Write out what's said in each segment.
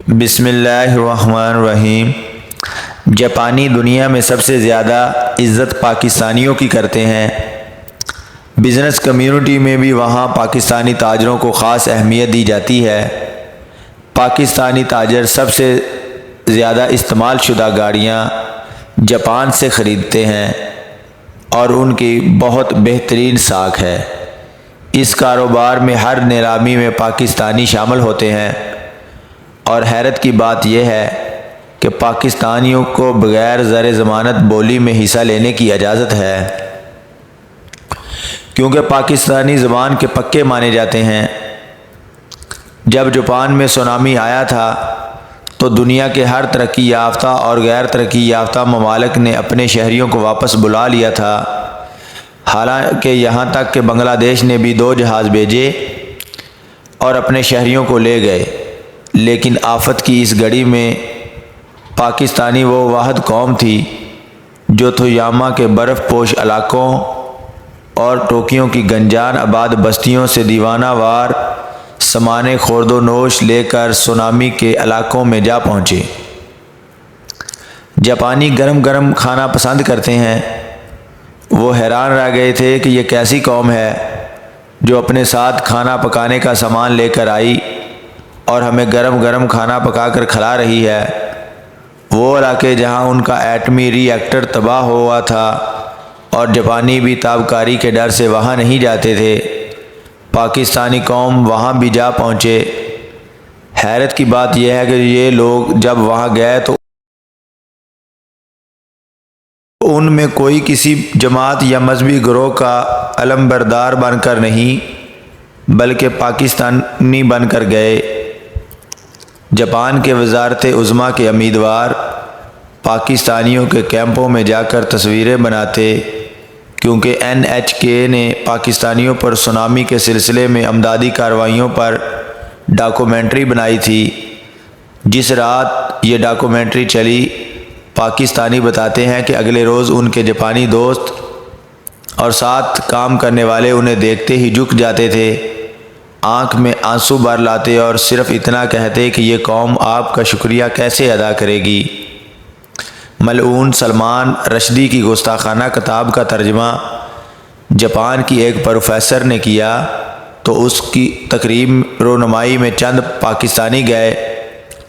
بسم اللہ الرحمن الرحیم۔ جاپانی دنیا میں سب سے زیادہ عزت پاکستانیوں کی کرتے ہیں۔ بزنس کمیونٹی میں بھی وہاں پاکستانی تاجروں کو خاص اہمیت دی جاتی ہے۔ پاکستانی تاجر سب سے زیادہ استعمال شدہ گاڑیاں جاپان سے خریدتے ہیں اور ان کی بہت بہترین ساکھ ہے۔ اس کاروبار میں ہر نیلامی میں پاکستانی شامل ہوتے ہیں، اور حیرت کی بات یہ ہے کہ پاکستانیوں کو بغیر زر ضمانت بولی میں حصہ لینے کی اجازت ہے، کیونکہ پاکستانی زبان کے پکے مانے جاتے ہیں۔ جب جاپان میں سونامی آیا تھا تو دنیا کے ہر ترقی یافتہ اور غیر ترقی یافتہ ممالک نے اپنے شہریوں کو واپس بلا لیا تھا۔ حالانکہ یہاں تک کہ بنگلہ دیش نے بھی 2 جہاز بھیجے اور اپنے شہریوں کو لے گئے، لیکن آفت کی اس گھڑی میں پاکستانی وہ واحد قوم تھی جو تویاما کے برف پوش علاقوں اور ٹوکیو کی گنجان آباد بستیوں سے دیوانہ وار سامان خورد و نوش لے کر سونامی کے علاقوں میں جا پہنچے۔ جاپانی گرم گرم کھانا پسند کرتے ہیں۔ وہ حیران رہ گئے تھے کہ یہ کیسی قوم ہے جو اپنے ساتھ کھانا پکانے کا سامان لے کر آئی اور ہمیں گرم گرم کھانا پکا کر کھلا رہی ہے۔ وہ علاقے جہاں ان کا ایٹمی ری ایکٹر تباہ ہوا تھا اور جاپانی بھی تابکاری کے ڈر سے وہاں نہیں جاتے تھے، پاکستانی قوم وہاں بھی جا پہنچے۔ حیرت کی بات یہ ہے کہ یہ لوگ جب وہاں گئے تو ان میں کوئی کسی جماعت یا مذہبی گروہ کا علمبردار بن کر نہیں، بلکہ پاکستانی بن کر گئے۔ جاپان کے وزارت عظمیٰ کے امیدوار پاکستانیوں کے کیمپوں میں جا کر تصویریں بناتے، کیونکہ NHK نے پاکستانیوں پر سونامی کے سلسلے میں امدادی کارروائیوں پر ڈاکومنٹری بنائی تھی۔ جس رات یہ ڈاکومنٹری چلی، پاکستانی بتاتے ہیں کہ اگلے روز ان کے جاپانی دوست اور ساتھ کام کرنے والے انہیں دیکھتے ہی جھک جاتے تھے، آنکھ میں آنسو بھر لاتے اور صرف اتنا کہتے کہ یہ قوم آپ کا شکریہ کیسے ادا کرے گی۔ ملعون سلمان رشدی کی گستاخانہ کتاب کا ترجمہ جاپان کی ایک پروفیسر نے کیا تو اس کی تقریب رونمائی میں چند پاکستانی گئے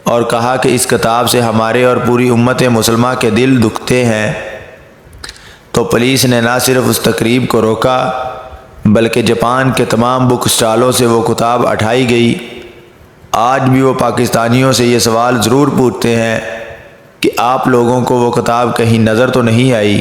اور کہا کہ اس کتاب سے ہمارے اور پوری امت مسلمہ کے دل دکھتے ہیں۔ تو پولیس نے نہ صرف اس تقریب کو روکا بلکہ جاپان کے تمام بک سٹالوں سے وہ کتاب اٹھائی گئی۔ آج بھی وہ پاکستانیوں سے یہ سوال ضرور پوچھتے ہیں کہ آپ لوگوں کو وہ کتاب کہیں نظر تو نہیں آئی؟